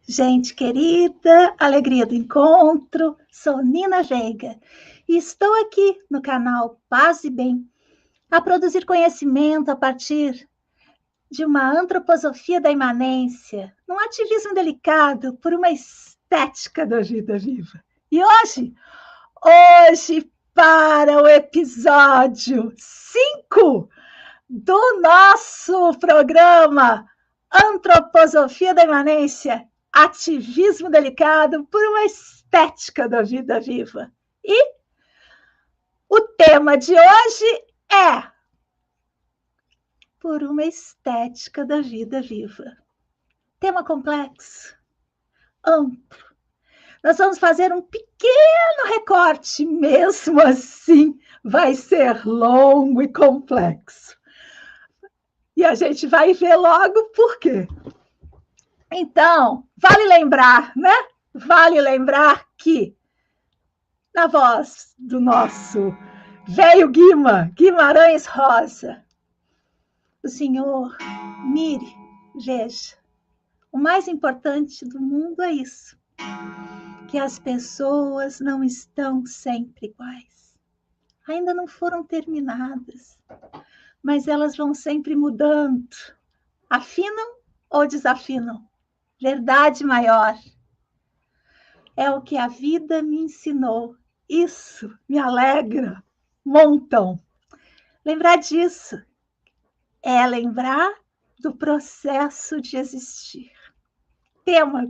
Gente querida, alegria do encontro, sou Nina Veiga e estou aqui no canal Paz e Bem a produzir conhecimento a partir de uma antroposofia da imanência, num ativismo delicado por uma estética da vida viva. E hoje para o episódio 5 do nosso programa Antroposofia da Imanência, ativismo delicado por uma estética da vida viva. E o tema de hoje é por uma estética da vida viva. Tema complexo, amplo. Nós vamos fazer um pequeno recorte, mesmo assim vai ser longo e complexo. E a gente vai ver logo por quê. Então, vale lembrar, né? Vale lembrar que, na voz do nosso velho Guimarães Rosa, o senhor mire, veja, o mais importante do mundo é isso, que as pessoas não estão sempre iguais. Ainda não foram terminadas, mas elas vão sempre mudando, afinam ou desafinam. Verdade maior. É o que a vida me ensinou. Isso me alegra montão. Lembrar disso é lembrar do processo de existir. Tema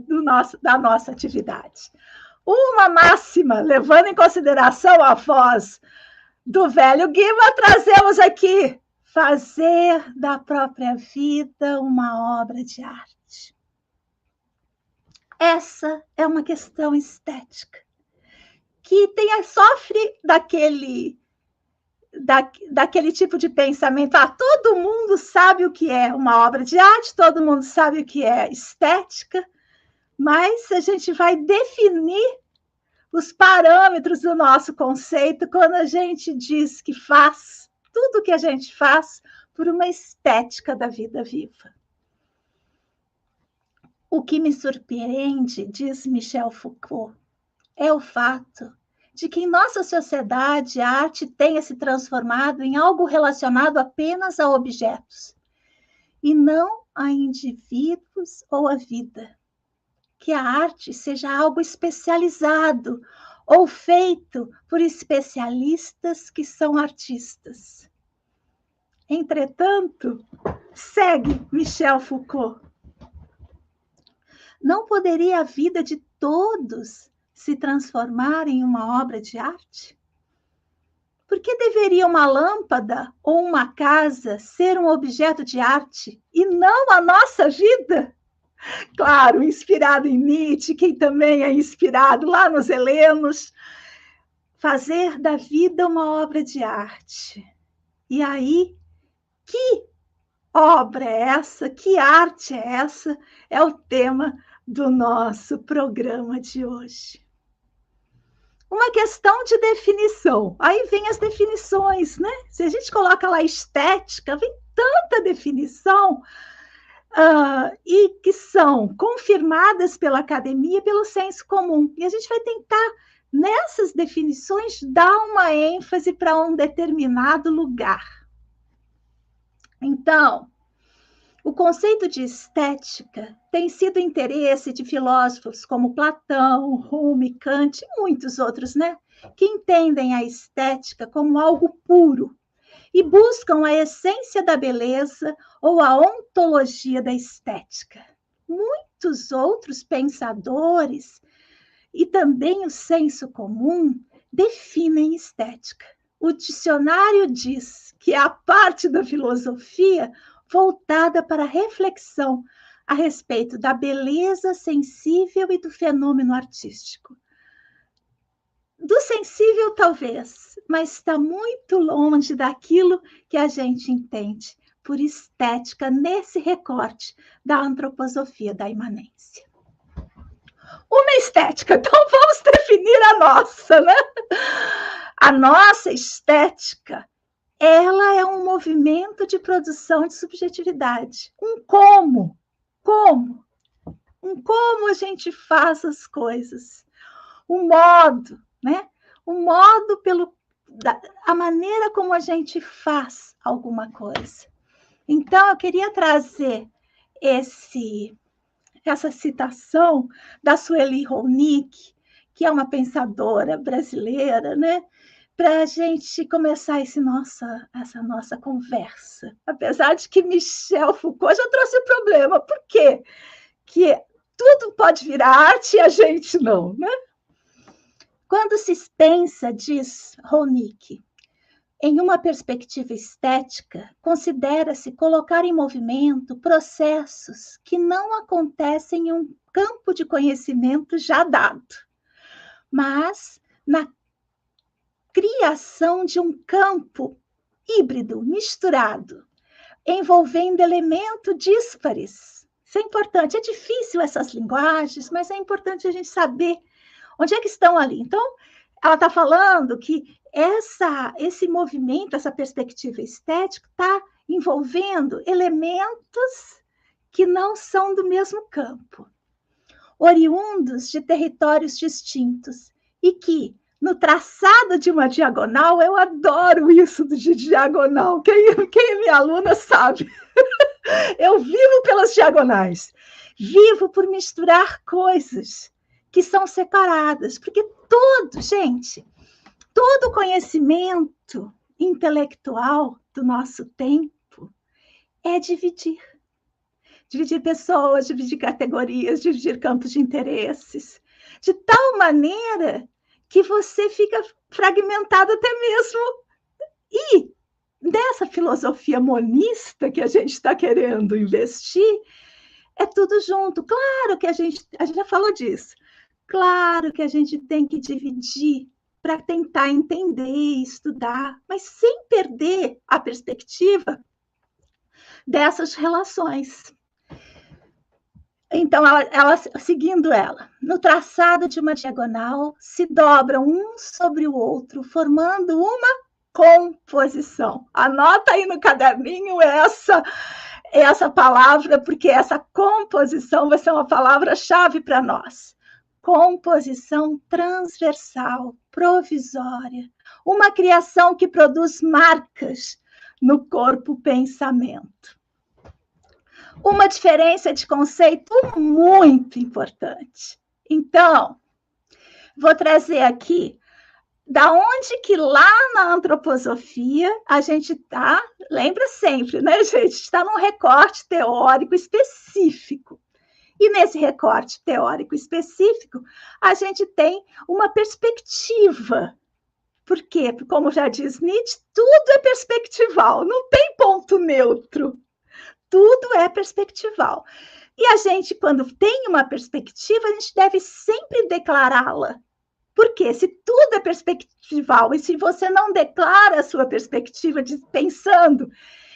da nossa atividade. Uma máxima, levando em consideração a voz do velho Guima, trazemos aqui: fazer da própria vida uma obra de arte. Essa é uma questão estética que sofre daquele tipo de pensamento. Todo mundo sabe o que é uma obra de arte, todo mundo sabe o que é estética, mas a gente vai definir os parâmetros do nosso conceito quando a gente diz que faz tudo o que a gente faz por uma estética da vida viva. O que me surpreende, diz Michel Foucault, é o fato de que em nossa sociedade a arte tenha se transformado em algo relacionado apenas a objetos e não a indivíduos ou a vida. Que a arte seja algo especializado ou feito por especialistas que são artistas. Entretanto, segue Michel Foucault, não poderia a vida de todos se transformar em uma obra de arte? Por que deveria uma lâmpada ou uma casa ser um objeto de arte e não a nossa vida? Claro, inspirado em Nietzsche, quem também é inspirado lá nos helenos, fazer da vida uma obra de arte. E aí, que obra é essa? Que arte é essa? É o tema do nosso programa de hoje. Uma questão de definição. Aí vem as definições, né? Se a gente coloca lá estética, vem tanta definição e que são confirmadas pela academia e pelo senso comum. E a gente vai tentar, nessas definições, dar uma ênfase para um determinado lugar. Então, o conceito de estética tem sido interesse de filósofos como Platão, Rumi, Kant e muitos outros, né? Que entendem a estética como algo puro e buscam a essência da beleza ou a ontologia da estética. Muitos outros pensadores e também o senso comum definem estética. O dicionário diz que é a parte da filosofia voltada para a reflexão a respeito da beleza sensível e do fenômeno artístico. do sensível, talvez, mas está muito longe daquilo que a gente entende por estética nesse recorte da antroposofia da imanência. Uma estética, então vamos definir a nossa, né? A nossa estética, ela é um movimento de produção de subjetividade. Um como a gente faz as coisas. Um modo, né? Um modo a maneira como a gente faz alguma coisa. Então, eu queria trazer essa citação da Sueli Rolnick, que é uma pensadora brasileira, né? Para a gente começar essa nossa conversa. Apesar de que Michel Foucault já trouxe o problema. Por quê? Que tudo pode virar arte e a gente não, né? Quando se pensa, diz Rolnick, em uma perspectiva estética, considera-se colocar em movimento processos que não acontecem em um campo de conhecimento já dado, mas na criação de um campo híbrido, misturado, envolvendo elementos díspares. Isso é importante. É difícil essas linguagens, mas é importante a gente saber onde é que estão ali. Então, ela está falando que esse movimento, essa perspectiva estética, está envolvendo elementos que não são do mesmo campo, oriundos de territórios distintos, e que, no traçado de uma diagonal, eu adoro isso de diagonal, quem é minha aluna sabe, eu vivo pelas diagonais, vivo por misturar coisas que são separadas, porque todo conhecimento intelectual do nosso tempo é dividir pessoas, dividir categorias, dividir campos de interesses, de tal maneira que você fica fragmentado até mesmo. E dessa filosofia monista que a gente está querendo investir, é tudo junto. Claro que a gente já falou disso. Claro que a gente tem que dividir para tentar entender e estudar, mas sem perder a perspectiva dessas relações. Então, seguindo ela, no traçado de uma diagonal, se dobram um sobre o outro, formando uma composição. Anota aí no caderninho essa palavra, porque essa composição vai ser uma palavra-chave para nós. Composição transversal, provisória, uma criação que produz marcas no corpo-pensamento. Uma diferença de conceito muito importante. Então, vou trazer aqui da onde que lá na antroposofia a gente está, lembra sempre, né, gente? Está num recorte teórico específico. E nesse recorte teórico específico, a gente tem uma perspectiva. Por quê? Porque, como já diz Nietzsche, tudo é perspectival, não tem ponto neutro. Tudo é perspectival. E a gente, quando tem uma perspectiva, a gente deve sempre declará-la. Porque se tudo é perspectival e se você não declara a sua perspectiva pensando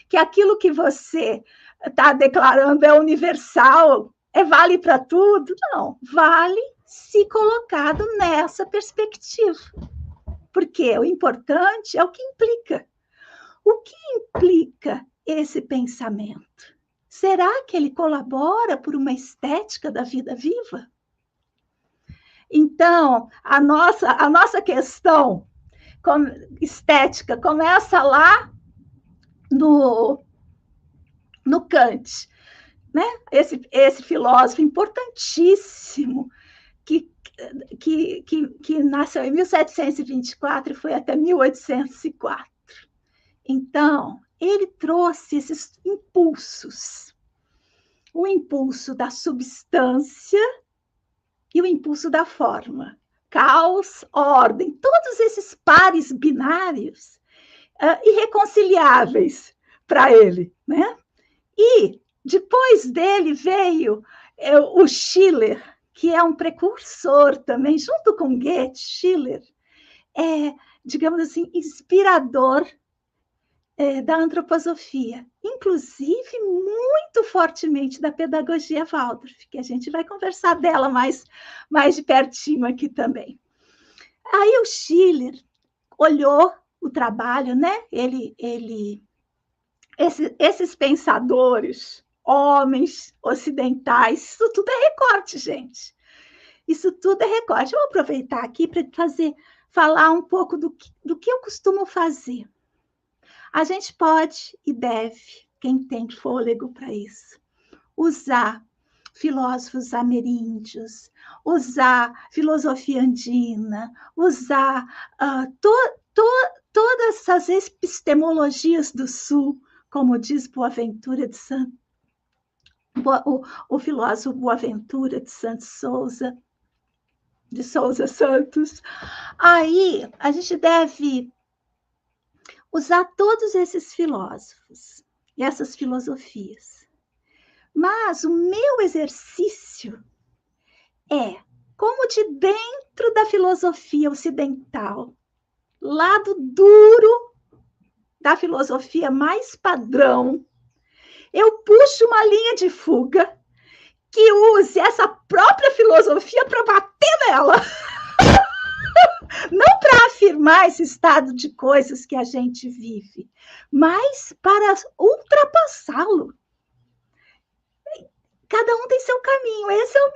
que aquilo que você está declarando é universal, vale para tudo, não, vale se colocado nessa perspectiva. Porque o importante é o que implica. O que implica esse pensamento? Será que ele colabora por uma estética da vida viva? Então, a nossa questão estética começa lá no Kant, né? Esse filósofo importantíssimo que nasceu em 1724 e foi até 1804. Então, ele trouxe esses impulsos, o impulso da substância e o impulso da forma, caos, ordem, todos esses pares binários irreconciliáveis para ele, né? E depois dele veio o Schiller, que é um precursor também, junto com Goethe, Schiller, digamos assim, inspirador da antroposofia, inclusive muito fortemente da pedagogia Waldorf, que a gente vai conversar dela mais de pertinho aqui também. Aí o Schiller olhou o trabalho, né? Esses pensadores, homens ocidentais, isso tudo é recorte, gente. Isso tudo é recorte. Eu vou aproveitar aqui para falar um pouco do que eu costumo fazer. A gente pode e deve, quem tem fôlego para isso, usar filósofos ameríndios, usar filosofia andina, usar todas essas epistemologias do Sul, como diz Boaventura de Santos, o filósofo Boaventura de Souza Santos. Aí a gente deve usar todos esses filósofos e essas filosofias. Mas o meu exercício é como de dentro da filosofia ocidental, lado duro da filosofia mais padrão, eu puxo uma linha de fuga que use essa própria filosofia para bater nela. Não para afirmar esse estado de coisas que a gente vive, mas para ultrapassá-lo. Cada um tem seu caminho. Esse é o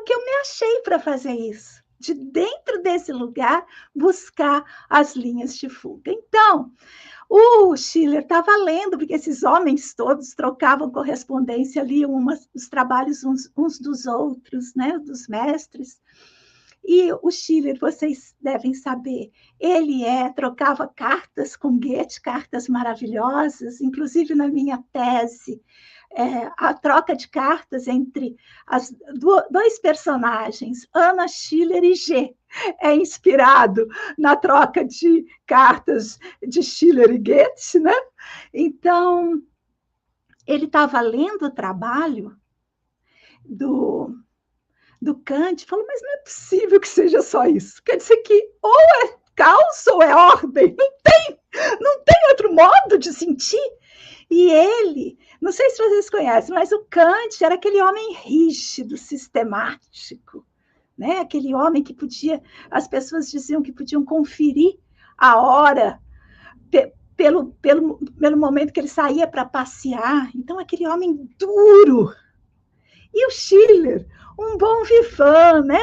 que eu me achei para fazer isso. De dentro desse lugar, buscar as linhas de fuga. Então, o Schiller estava lendo, porque esses homens todos trocavam correspondência, liam os trabalhos uns dos outros, né, dos mestres. E o Schiller, vocês devem saber, ele trocava cartas com Goethe, cartas maravilhosas, inclusive na minha tese, a troca de cartas entre dois personagens, Anna Schiller e G, é inspirado na troca de cartas de Schiller e Goethe, né? Então, ele estava lendo o trabalho do Kant, falou, mas não é possível que seja só isso. Quer dizer que ou é caos ou é ordem. Não tem outro modo de sentir. E ele, não sei se vocês conhecem, mas o Kant era aquele homem rígido, sistemático, né? Aquele homem que as pessoas diziam que podiam conferir a hora pelo momento que ele saía para passear. Então, aquele homem duro. E o Schiller, um bom vivant, né?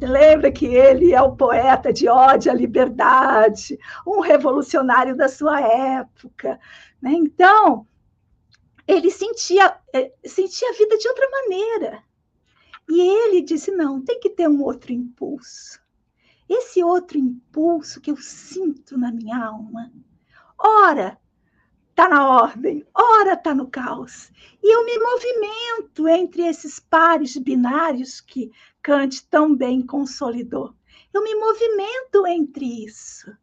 Lembra que ele é o poeta de ódio à liberdade, um revolucionário da sua época, né? Então, ele sentia a vida de outra maneira. E ele disse, não, tem que ter um outro impulso. Esse outro impulso que eu sinto na minha alma, ora está na ordem, ora está no caos. E eu me movimento entre esses pares binários que Kant tão bem consolidou. Eu me movimento entre isso.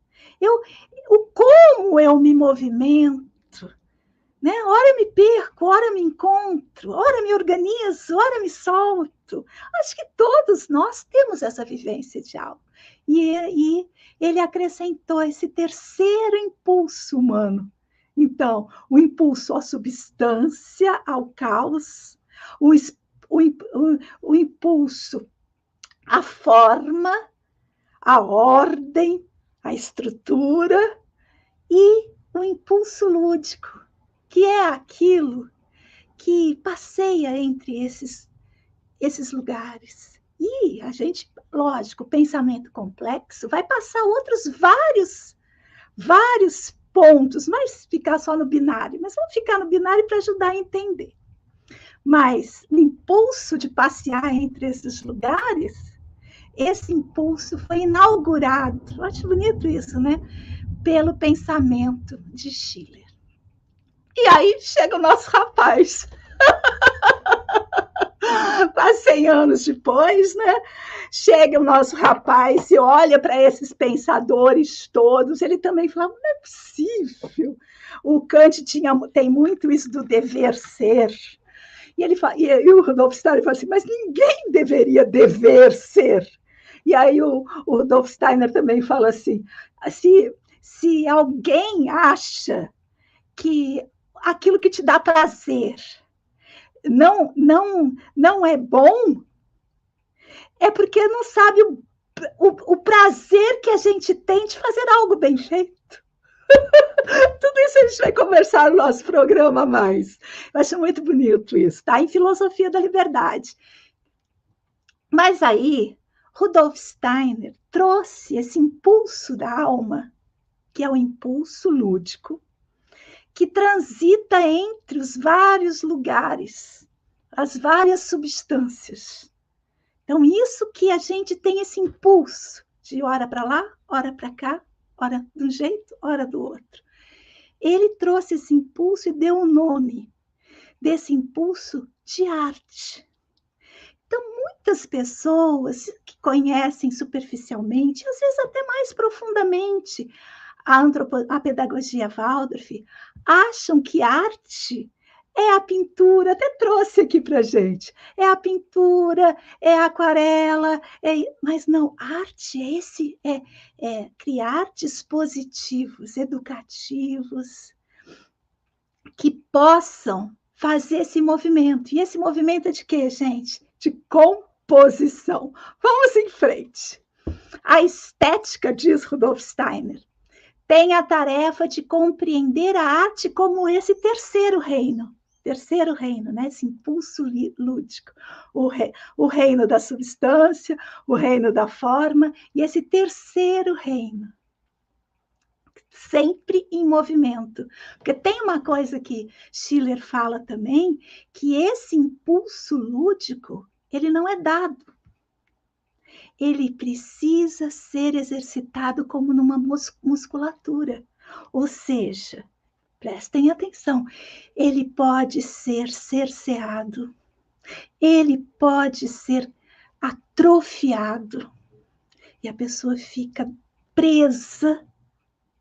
Como eu me movimento, né? Ora eu me perco, ora me encontro, ora me organizo, ora me solto. Acho que todos nós temos essa vivência de algo. E ele acrescentou esse terceiro impulso humano. Então, o impulso à substância, ao caos, o impulso à forma, à ordem, à estrutura, e o impulso lúdico, que é aquilo que passeia entre esses lugares. E a gente, lógico, pensamento complexo vai passar outros vários pontos, mas ficar só no binário. Mas vamos ficar no binário para ajudar a entender. Mas o impulso de passear entre esses lugares, esse impulso foi inaugurado, eu acho bonito isso, né? Pelo pensamento de Schiller. E aí chega o nosso rapaz. Quase 100 anos depois, né? Chega o nosso rapaz e olha para esses pensadores todos, ele também fala, não é possível. O Kant tem muito isso do dever ser. E o Rudolf Steiner fala assim, mas ninguém deveria dever ser. E aí o Rudolf Steiner também fala assim, se alguém acha que aquilo que te dá prazer não é bom, é porque não sabe o prazer que a gente tem de fazer algo bem feito. Tudo isso a gente vai conversar no nosso programa mais. Eu acho muito bonito isso, tá? Em Filosofia da Liberdade. Mas aí, Rudolf Steiner trouxe esse impulso da alma, que é o impulso lúdico, que transita entre os vários lugares, as várias substâncias. Então, isso que a gente tem esse impulso de hora para lá, hora para cá, hora de um jeito, hora do outro. Ele trouxe esse impulso e deu um nome desse impulso de arte. Então, muitas pessoas que conhecem superficialmente, às vezes até mais profundamente, a pedagogia Waldorf, acham que arte é a pintura, até trouxe aqui para a gente, é a pintura, é a aquarela, mas não, arte é criar dispositivos educativos que possam fazer esse movimento. E esse movimento é de quê, gente? De composição. Vamos em frente. A estética, diz Rudolf Steiner, tem a tarefa de compreender a arte como esse terceiro reino, né? Esse impulso lúdico, o reino da substância, o reino da forma, e esse terceiro reino, sempre em movimento. Porque tem uma coisa que Schiller fala também, que esse impulso lúdico, ele não é dado. Ele precisa ser exercitado como numa musculatura. Ou seja, prestem atenção, ele pode ser cerceado, ele pode ser atrofiado, e a pessoa fica presa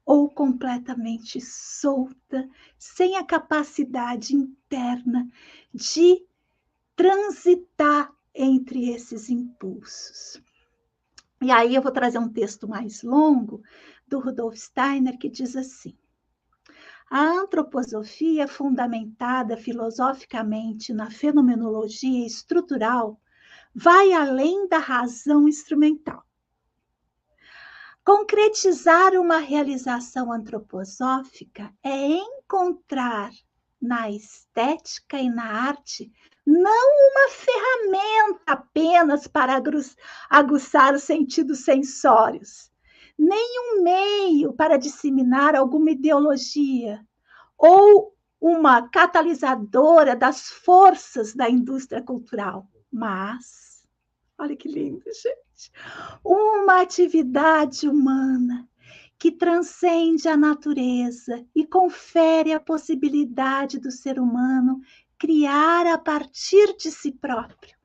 ou completamente solta, sem a capacidade interna de transitar entre esses impulsos. E aí eu vou trazer um texto mais longo do Rudolf Steiner, que diz assim: a antroposofia, fundamentada filosoficamente na fenomenologia estrutural, vai além da razão instrumental. Concretizar uma realização antroposófica é encontrar na estética e na arte não uma ferramenta apenas para aguçar os sentidos sensórios, nem um meio para disseminar alguma ideologia ou uma catalisadora das forças da indústria cultural, mas, olha que lindo, gente, uma atividade humana que transcende a natureza e confere a possibilidade do ser humano criar a partir de si próprio,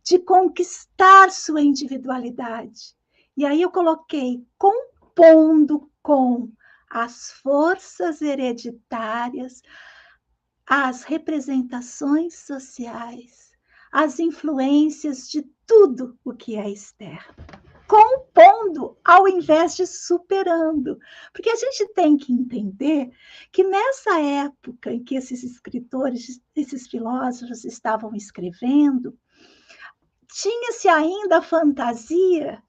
de conquistar sua individualidade. E aí eu coloquei compondo com as forças hereditárias, as representações sociais, as influências de tudo o que é externo. Compondo ao invés de superando. Porque a gente tem que entender que nessa época em que esses escritores, esses filósofos estavam escrevendo, tinha-se ainda a fantasia,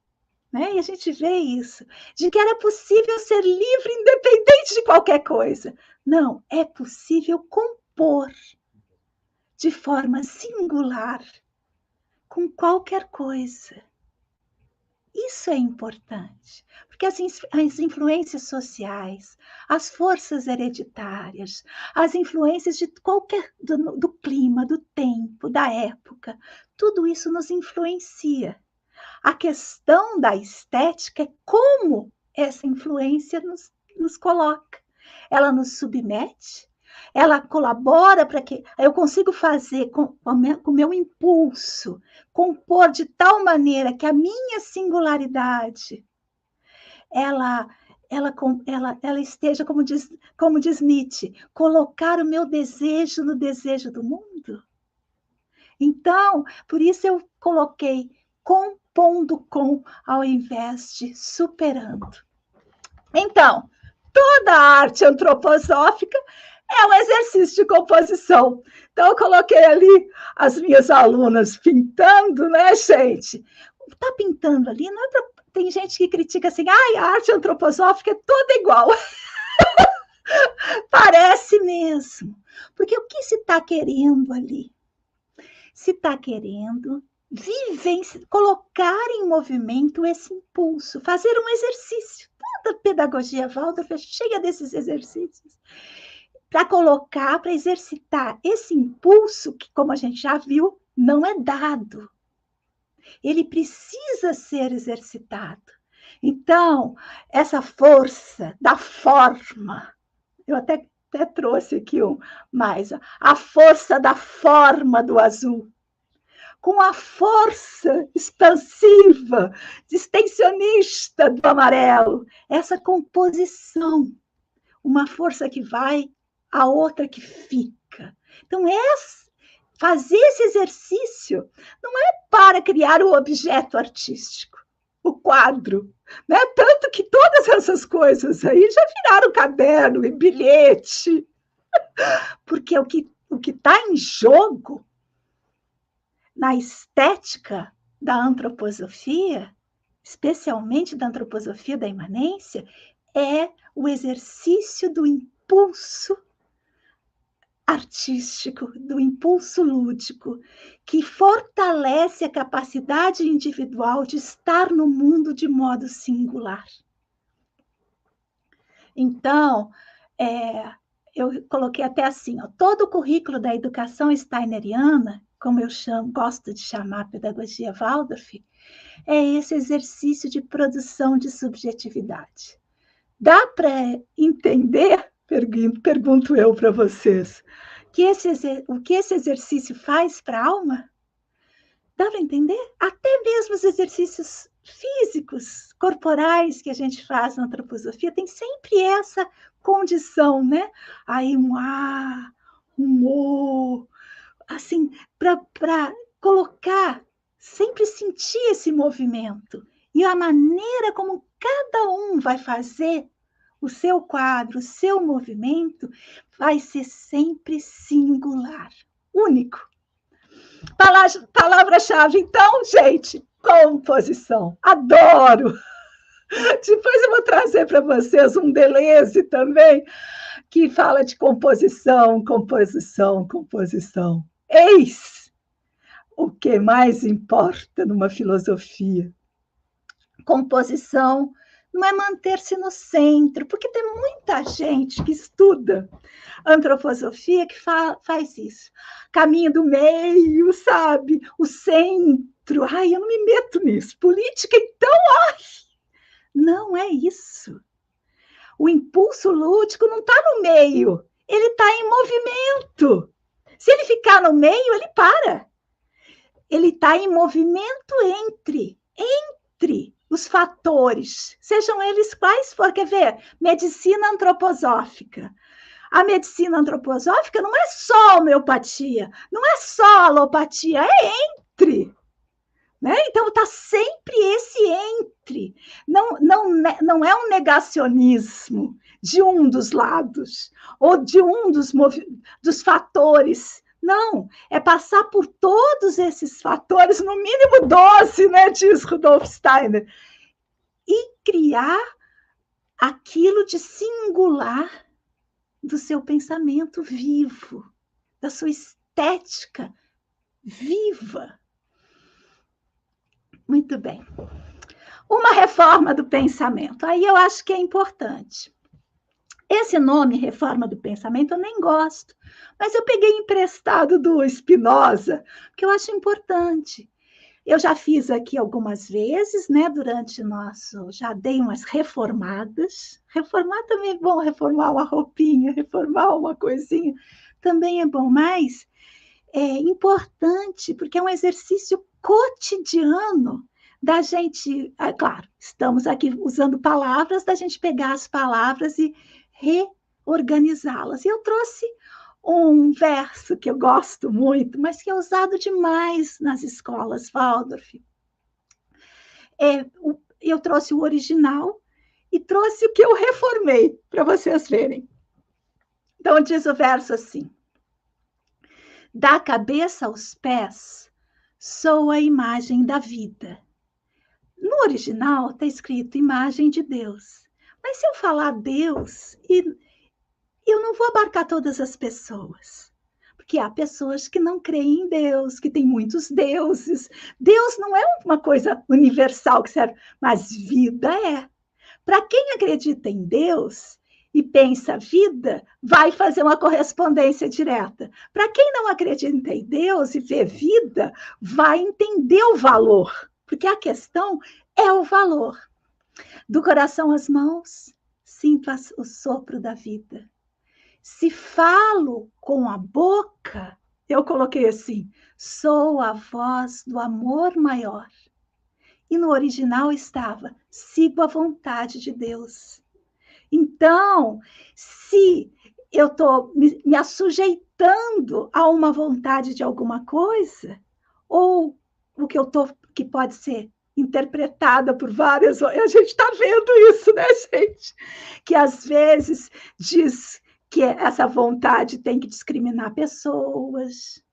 né? E a gente vê isso, de que era possível ser livre independente de qualquer coisa. Não, é possível compor de forma singular com qualquer coisa. Isso é importante, porque as influências sociais, as forças hereditárias, as influências de qualquer do clima, do tempo, da época, tudo isso nos influencia. A questão da estética é como essa influência nos coloca. Ela nos submete, ela colabora para que eu consiga fazer com o meu impulso, compor de tal maneira que a minha singularidade ela esteja, como diz Nietzsche, colocar o meu desejo no desejo do mundo. Então, por isso eu coloquei compondo com, ao invés de superando. Então, toda a arte antroposófica é um exercício de composição. Então, eu coloquei ali as minhas alunas pintando, né, gente? Está pintando ali, não é pra... Tem gente que critica assim, a arte antroposófica é toda igual. Parece mesmo. Porque o que se está querendo ali? Se está querendo colocar em movimento esse impulso, fazer um exercício. Toda a pedagogia Waldorf é cheia desses exercícios. Para colocar, para exercitar esse impulso, que, como a gente já viu, não é dado. Ele precisa ser exercitado. Então, essa força da forma, eu até trouxe aqui mais, a força da forma do azul, com a força expansiva, extensionista do amarelo, essa composição, uma força que vai, a outra que fica. Então, fazer esse exercício não é para criar o objeto artístico, o quadro, né? Tanto que todas essas coisas aí já viraram caderno e bilhete, porque o que está em jogo na estética da antroposofia, especialmente da antroposofia da imanência, é o exercício do impulso artístico, do impulso lúdico, que fortalece a capacidade individual de estar no mundo de modo singular. Então, eu coloquei até assim, todo o currículo da educação steineriana, como eu gosto de chamar a pedagogia Waldorf, é esse exercício de produção de subjetividade. Dá para entender, pergunto eu para vocês, o que esse exercício faz para a alma? Dá para entender? Até mesmo os exercícios físicos, corporais que a gente faz na antroposofia, tem sempre essa condição, né? Aí um A, um O, assim, para colocar, sempre sentir esse movimento. E a maneira como cada um vai fazer o seu quadro, o seu movimento, vai ser sempre singular, único. Palavra-chave, então, gente, composição. Adoro! Depois eu vou trazer para vocês um Deleuze também, que fala de composição, composição, composição. Eis o que mais importa numa filosofia. Composição não é manter-se no centro, porque tem muita gente que estuda antroposofia que faz isso. Caminho do meio, sabe? O centro. Ai, eu não me meto nisso. Política, então, ai! Não é isso. O impulso lúdico não está no meio, ele está em movimento. Se ele ficar no meio, ele para. Ele está em movimento entre os fatores, sejam eles quais for. Quer ver? Medicina antroposófica. A medicina antroposófica não é só homeopatia, não é só alopatia, é entre. Né? Então, está sempre esse entre. Não é um negacionismo de um dos lados, ou de um dos fatores. Não, é passar por todos esses fatores, no mínimo 12, né, diz Rudolf Steiner, e criar aquilo de singular do seu pensamento vivo, da sua estética viva. Muito bem. Uma reforma do pensamento. Aí eu acho que é importante. Esse nome, reforma do pensamento, eu nem gosto, mas eu peguei emprestado do Spinoza, que eu acho importante. Eu já fiz aqui algumas vezes, né, durante já dei umas reformadas. Reformar também é bom, reformar uma roupinha, reformar uma coisinha, também é bom, mas é importante, porque é um exercício cotidiano da gente, claro, estamos aqui usando palavras, da gente pegar as palavras e reorganizá-las. E eu trouxe um verso que eu gosto muito, mas que é usado demais nas escolas Waldorf, eu trouxe o original e trouxe o que eu reformei, para vocês verem. Então, diz o verso assim: da cabeça aos pés, sou a imagem da vida. No original está escrito imagem de Deus. Mas se eu falar Deus, eu não vou abarcar todas as pessoas. Porque há pessoas que não creem em Deus, que têm muitos deuses. Deus não é uma coisa universal que serve, mas vida é. Para quem acredita em Deus e pensa vida, vai fazer uma correspondência direta. Para quem não acredita em Deus e vê vida, vai entender o valor. Porque a questão é o valor. Do coração às mãos, sinto o sopro da vida. Se falo com a boca, eu coloquei assim, sou a voz do amor maior. E no original estava, sigo a vontade de Deus. Então, se eu estou me assujeitando a uma vontade de alguma coisa, ou o que eu estou, que pode ser interpretada por várias, a gente está vendo isso, né, gente? Que às vezes diz que essa vontade tem que discriminar pessoas,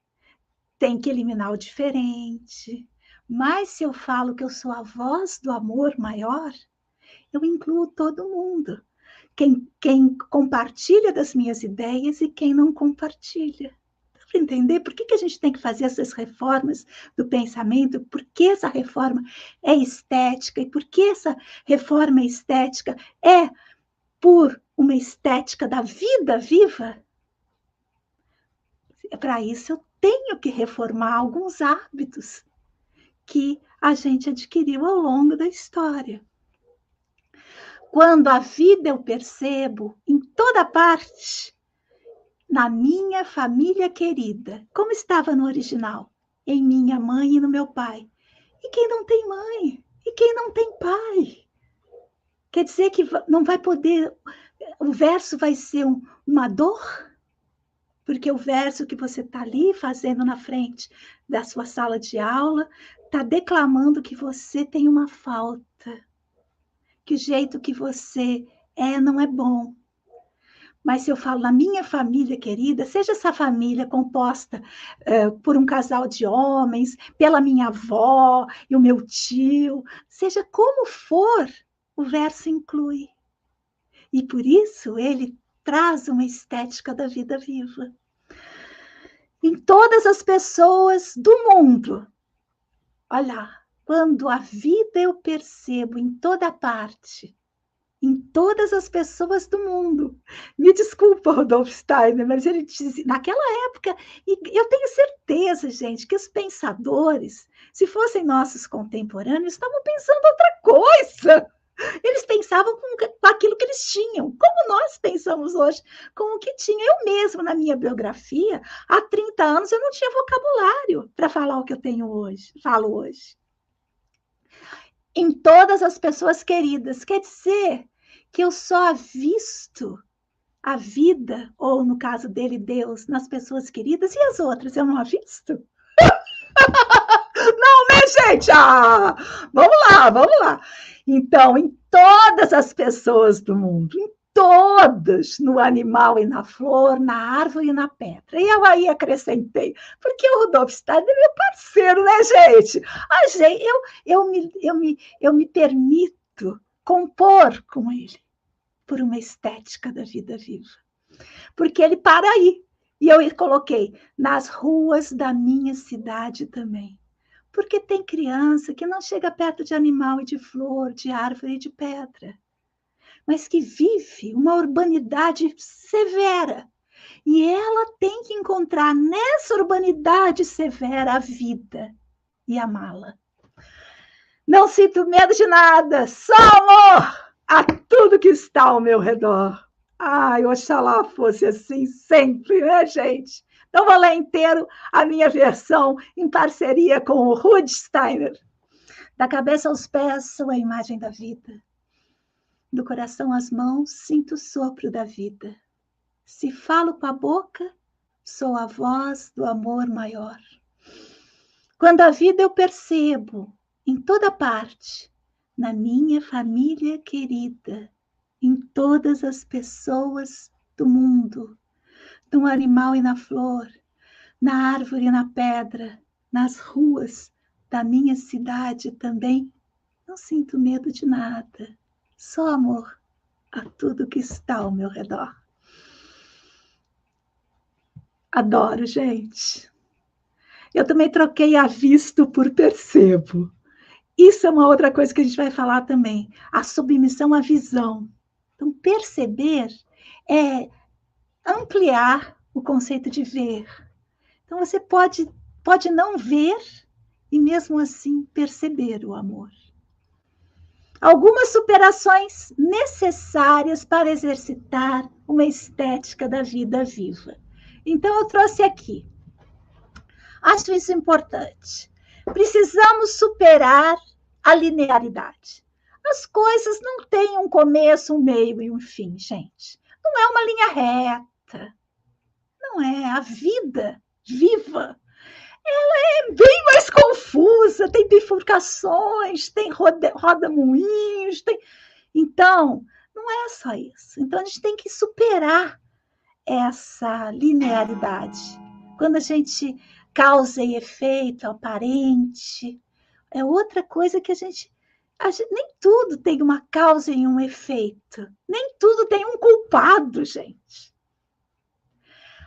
tem que eliminar o diferente. Mas se eu falo que eu sou a voz do amor maior, eu incluo todo mundo. Quem compartilha das minhas ideias e quem não compartilha. Para entender por que a gente tem que fazer essas reformas do pensamento, por que essa reforma é estética e por que essa reforma estética é por uma estética da vida viva. Para isso eu tenho que reformar alguns hábitos que a gente adquiriu ao longo da história. Quando a vida eu percebo em toda parte, na minha família querida, como estava no original, em minha mãe e no meu pai. E quem não tem mãe? E quem não tem pai? Quer dizer que não vai poder, o verso vai ser uma dor? Porque o verso que você está ali fazendo na frente da sua sala de aula está declamando que você tem uma falta, que o jeito que você não é bom. Mas se eu falo na minha família querida, seja essa família composta por um casal de homens, pela minha avó e o meu tio, seja como for, o verso inclui. E por isso ele traz uma estética da vida viva. Em todas as pessoas do mundo, olha, quando a vida eu percebo em toda parte, em todas as pessoas do mundo. Me desculpa, Rudolf Steiner, mas ele dizia, naquela época, e eu tenho certeza, gente, que os pensadores, se fossem nossos contemporâneos, estavam pensando outra coisa. Eles pensavam com aquilo que eles tinham, como nós pensamos hoje, com o que tinha. Eu mesmo, na minha biografia, há 30 anos, eu não tinha vocabulário para falar o que eu tenho hoje, falo hoje. Em todas as pessoas queridas, quer dizer que eu só avisto a vida, ou no caso dele, Deus, nas pessoas queridas, e as outras eu não avisto? Não, né, gente? Vamos lá. Então, em todas as pessoas do mundo, em todas, no animal e na flor, na árvore e na pedra. E eu aí acrescentei, porque o Rudolf Steiner é meu parceiro, né, gente? Gente, eu me permito compor com ele por uma estética da vida viva. Porque ele para aí. E eu coloquei nas ruas da minha cidade também. Porque tem criança que não chega perto de animal e de flor, de árvore e de pedra, mas que vive uma urbanidade severa. E ela tem que encontrar nessa urbanidade severa a vida e amá-la. Não sinto medo de nada, só amor a tudo que está ao meu redor. Ai, oxalá fosse assim sempre, né, gente? Então, vou ler inteiro a minha versão em parceria com o Rud Steiner. Da cabeça aos pés, sou a imagem da vida. Do coração às mãos, sinto o sopro da vida. Se falo com a boca, sou a voz do amor maior. Quando a vida eu percebo, em toda parte, na minha família querida, em todas as pessoas do mundo, no animal e na flor, na árvore e na pedra, nas ruas da minha cidade também. Não sinto medo de nada, só amor a tudo que está ao meu redor. Adoro, gente. Eu também troquei a visto por percebo. Isso é uma outra coisa que a gente vai falar também. A submissão à visão. Então, perceber é ampliar o conceito de ver. Então, você pode não ver e, mesmo assim, perceber o amor. Algumas superações necessárias para exercitar uma estética da vida viva. Então, eu trouxe aqui. Acho isso importante. Precisamos superar a linearidade. As coisas não têm um começo, um meio e um fim, gente. Não é uma linha reta. Não é. A vida viva, ela é bem mais confusa, tem bifurcações, tem roda-moinhos, tem... Então, não é só isso. Então, a gente tem que superar essa linearidade. Quando a gente causa e efeito aparente, é outra coisa que a gente nem tudo tem uma causa e um efeito. Nem tudo tem um culpado, gente.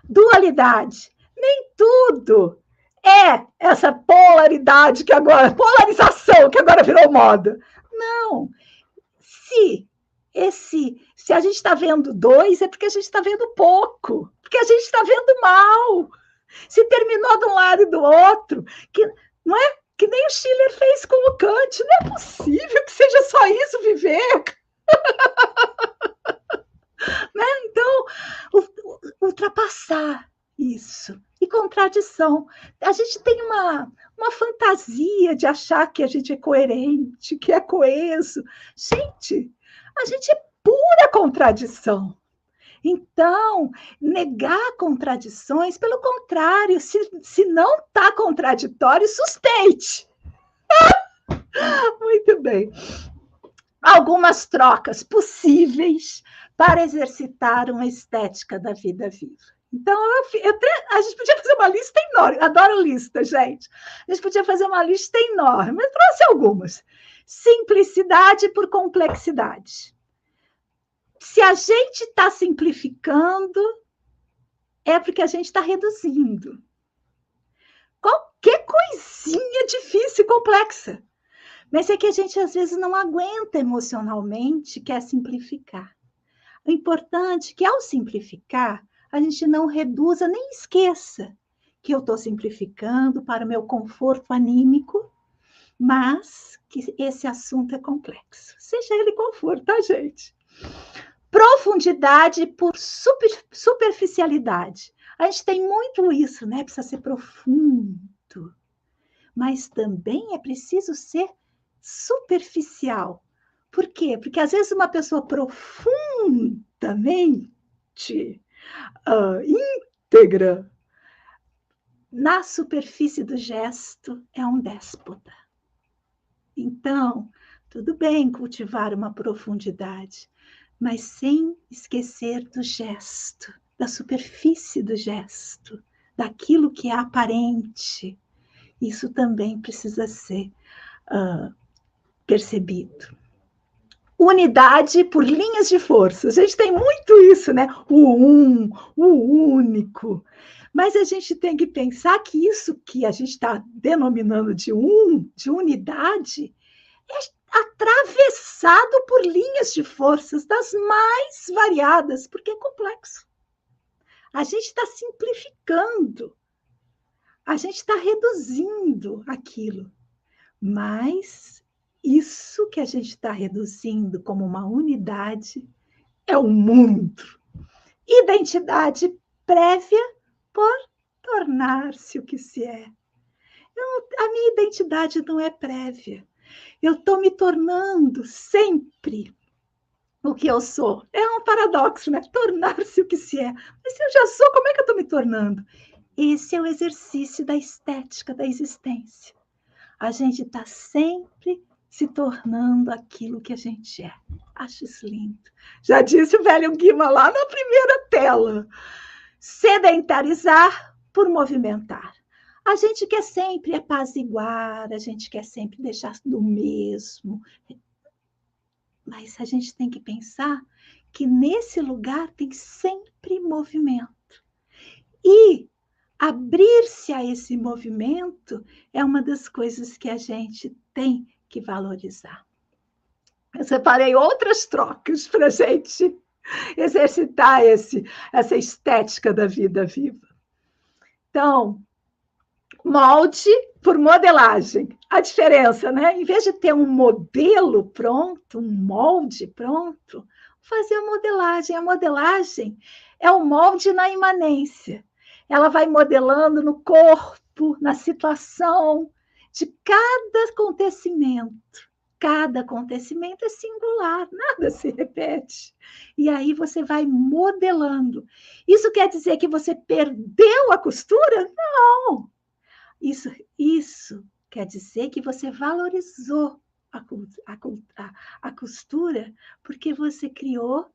Dualidade. Nem tudo é essa polarização que agora virou moda. Não. Se a gente está vendo dois, é porque a gente está vendo pouco, porque a gente está vendo mal. Se terminou de um lado e do outro, não é que nem o Schiller fez com o Kant. Não é possível que seja só isso viver. Né? Então, ultrapassar isso. E contradição. A gente tem uma fantasia de achar que a gente é coerente, que é coeso. Gente, a gente é pura contradição. Então, negar contradições, pelo contrário, se não está contraditório, sustente. Muito bem. Algumas trocas possíveis para exercitar uma estética da vida viva. Então, a gente podia fazer uma lista enorme. Adoro lista, gente. A gente podia fazer uma lista enorme, mas trouxe algumas. Simplicidade por complexidade. Se a gente está simplificando, é porque a gente está reduzindo. Qualquer coisinha difícil e complexa. Mas é que a gente, às vezes, não aguenta emocionalmente, quer simplificar. O importante é que, ao simplificar, a gente não reduza nem esqueça que eu estou simplificando para o meu conforto anímico, mas que esse assunto é complexo. Seja ele qual for, tá, gente? Profundidade por superficialidade. A gente tem muito isso, né? Precisa ser profundo. Mas também é preciso ser superficial. Por quê? Porque às vezes uma pessoa profundamente íntegra na superfície do gesto é um déspota. Então, tudo bem cultivar uma profundidade, mas sem esquecer do gesto, da superfície do gesto, daquilo que é aparente. Isso também precisa ser percebido. Unidade por linhas de força. A gente tem muito isso, né? O único. Mas a gente tem que pensar que isso que a gente está denominando de unidade, é atravessado por linhas de forças das mais variadas, porque é complexo. A gente está simplificando, a gente está reduzindo aquilo, mas isso que a gente está reduzindo como uma unidade é o mundo. Identidade prévia por tornar-se o que se é. A minha identidade não é prévia. Eu estou me tornando sempre o que eu sou. É um paradoxo, né? Tornar-se o que se é. Mas se eu já sou, como é que eu estou me tornando? Esse é o exercício da estética da existência. A gente está sempre se tornando aquilo que a gente é. Acho isso lindo. Já disse o velho Guima lá na primeira tela. Sedentarizar por movimentar. A gente quer sempre apaziguar, a gente quer sempre deixar do mesmo. Mas a gente tem que pensar que nesse lugar tem sempre movimento. E abrir-se a esse movimento é uma das coisas que a gente tem que valorizar. Eu separei outras trocas para a gente exercitar essa estética da vida viva. Então, molde por modelagem. A diferença, né? Em vez de ter um modelo pronto, um molde pronto, fazer a modelagem. A modelagem é o molde na imanência. Ela vai modelando no corpo, na situação de cada acontecimento. Cada acontecimento é singular, nada se repete. E aí você vai modelando. Isso quer dizer que você perdeu a costura? Não. Isso quer dizer que você valorizou a costura porque você criou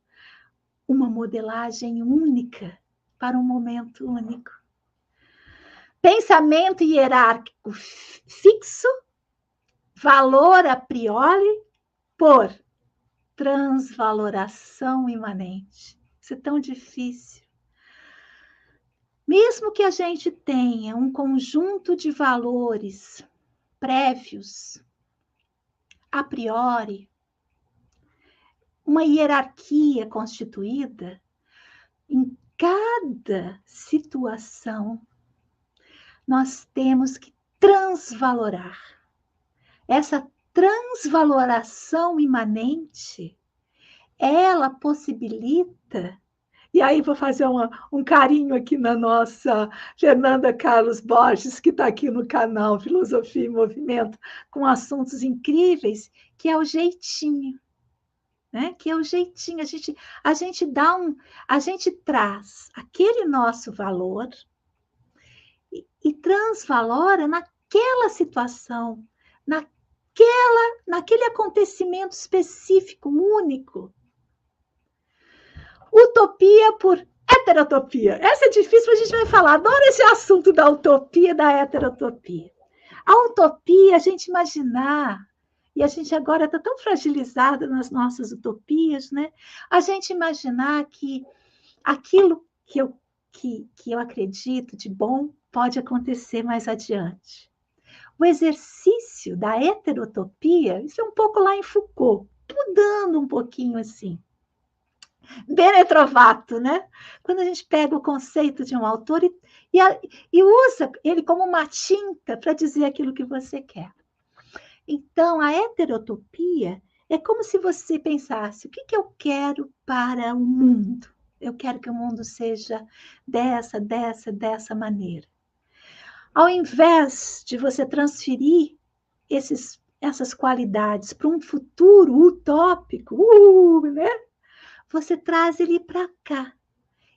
uma modelagem única para um momento único. Pensamento hierárquico fixo, valor a priori por transvaloração imanente. Isso é tão difícil. Mesmo que a gente tenha um conjunto de valores prévios, a priori, uma hierarquia constituída, em cada situação, nós temos que transvalorar. Essa transvaloração imanente, ela possibilita. E aí vou fazer um carinho aqui na nossa Fernanda Carlos Borges, que está aqui no canal Filosofia e Movimento, com assuntos incríveis, que é o jeitinho. Né? Que é o jeitinho. A gente traz aquele nosso valor e transvalora naquela situação, naquele acontecimento específico, único. Utopia por heterotopia. Essa é difícil, mas a gente vai falar. Adoro esse assunto da utopia e da heterotopia. A utopia, a gente imaginar, e a gente agora está tão fragilizado nas nossas utopias, né? A gente imaginar que aquilo que eu acredito de bom pode acontecer mais adiante. O exercício da heterotopia, isso é um pouco lá em Foucault, mudando um pouquinho assim. Bene trovato, né? Quando a gente pega o conceito de um autor e usa ele como uma tinta para dizer aquilo que você quer. Então, a heterotopia é como se você pensasse: o que eu quero para o mundo? Eu quero que o mundo seja dessa maneira. Ao invés de você transferir essas qualidades para um futuro utópico, né? Você traz ele para cá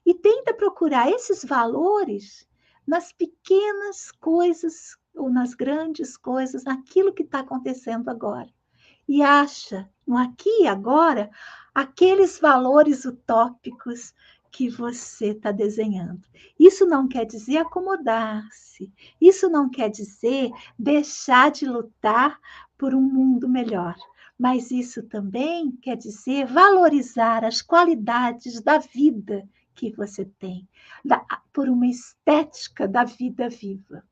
e tenta procurar esses valores nas pequenas coisas ou nas grandes coisas, naquilo que está acontecendo agora. E acha, no aqui e agora, aqueles valores utópicos que você está desenhando. Isso não quer dizer acomodar-se, isso não quer dizer deixar de lutar por um mundo melhor. Mas isso também quer dizer valorizar as qualidades da vida que você tem, por uma estética da vida viva.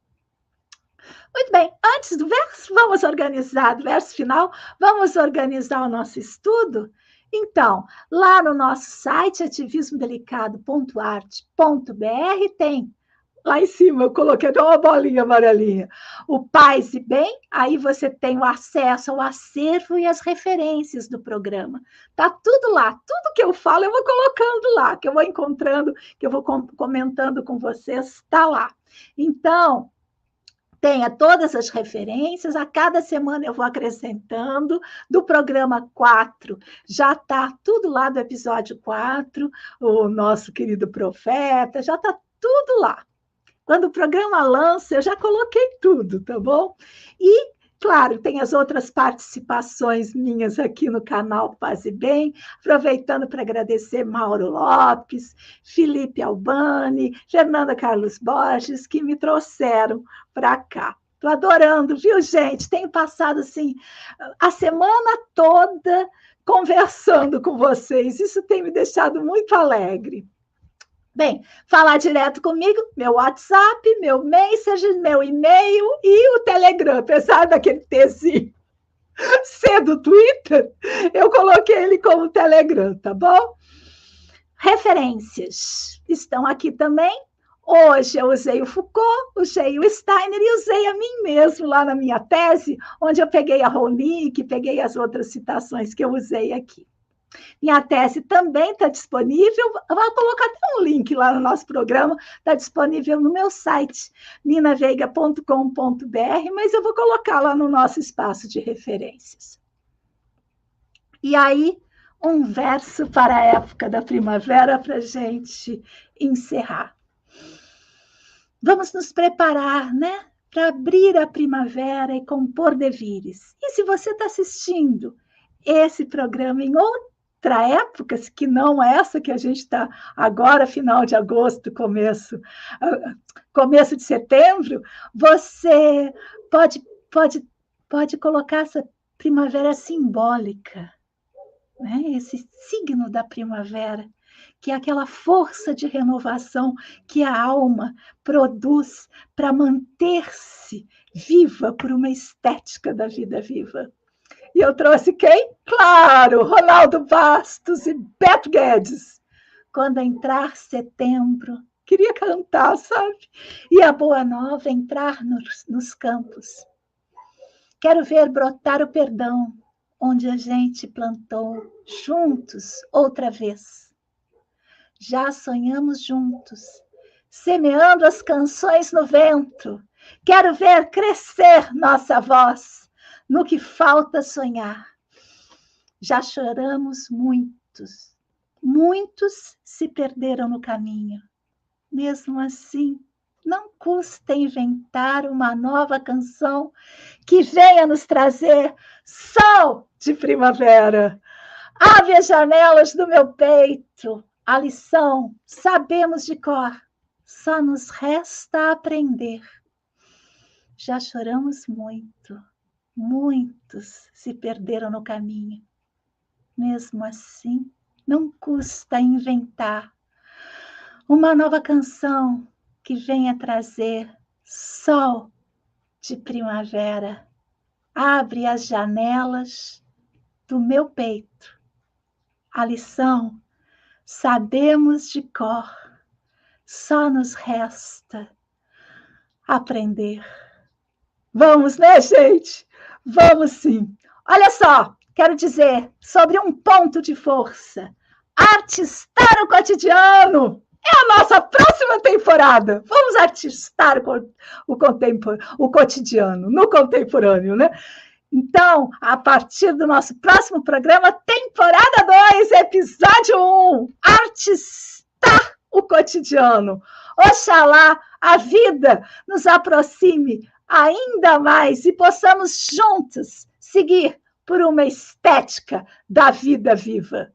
Muito bem, antes do verso, vamos organizar, do verso final, vamos organizar o nosso estudo? Então, lá no nosso site, ativismodelicado.arte.br, tem lá em cima eu coloquei uma bolinha amarelinha. O Paz e Bem, aí você tem o acesso ao acervo e as referências do programa. Tá tudo lá, tudo que eu falo eu vou colocando lá, que eu vou encontrando, que eu vou comentando com vocês, está lá. Então, tenha todas as referências, a cada semana eu vou acrescentando, do programa 4, já está tudo lá do episódio 4, o nosso querido profeta, já está tudo lá. Quando o programa lança, eu já coloquei tudo, tá bom? E Claro, tem as outras participações minhas aqui no canal Paz e Bem, aproveitando para agradecer Mauro Lopes, Felipe Albani, Fernanda Carlos Borges, que me trouxeram para cá. Estou adorando, viu, gente? Tenho passado assim a semana toda conversando com vocês. Isso tem me deixado muito alegre. Bem, falar direto comigo, meu WhatsApp, meu Messenger, meu e-mail e o Telegram, apesar daquele Tzinho ser do Twitter, eu coloquei ele como Telegram, tá bom? Referências estão aqui também. Hoje eu usei o Foucault, usei o Steiner e usei a mim mesmo lá na minha tese, onde eu peguei a Ronick, peguei as outras citações que eu usei aqui. Minha tese também está disponível, eu vou colocar até um link lá no nosso programa, está disponível no meu site, ninaveiga.com.br, mas eu vou colocar lá no nosso espaço de referências. E aí, um verso para a época da primavera para a gente encerrar. Vamos nos preparar, né? Para abrir a primavera e compor devires. E se você está assistindo esse programa em outra época, que não essa que a gente está agora, final de agosto, começo de setembro, você pode colocar essa primavera simbólica, né? Esse signo da primavera, que é aquela força de renovação que a alma produz para manter-se viva por uma estética da vida viva. E eu trouxe quem? Claro, Ronaldo Bastos e Beto Guedes. Quando entrar setembro, queria cantar, sabe? E a boa nova entrar nos campos. Quero ver brotar o perdão, onde a gente plantou juntos outra vez. Já sonhamos juntos, semeando as canções no vento. Quero ver crescer nossa voz no que falta sonhar. Já choramos muitos, muitos se perderam no caminho. Mesmo assim, não custa inventar uma nova canção que venha nos trazer sol de primavera. Abre as janelas do meu peito, a lição sabemos de cor, só nos resta aprender. Já choramos muito, muitos se perderam no caminho. Mesmo assim, não custa inventar uma nova canção que venha trazer sol de primavera. Abre as janelas do meu peito. A lição sabemos de cor, só nos resta aprender. Vamos, né, gente? Vamos sim. Olha só, quero dizer sobre um ponto de força. Artistar o cotidiano é a nossa próxima temporada. Vamos artistar o cotidiano, no contemporâneo, né? Então, a partir do nosso próximo programa, temporada 2, episódio 1, artistar o cotidiano. Oxalá a vida nos aproxime ainda mais e possamos juntos seguir por uma estética da vida viva.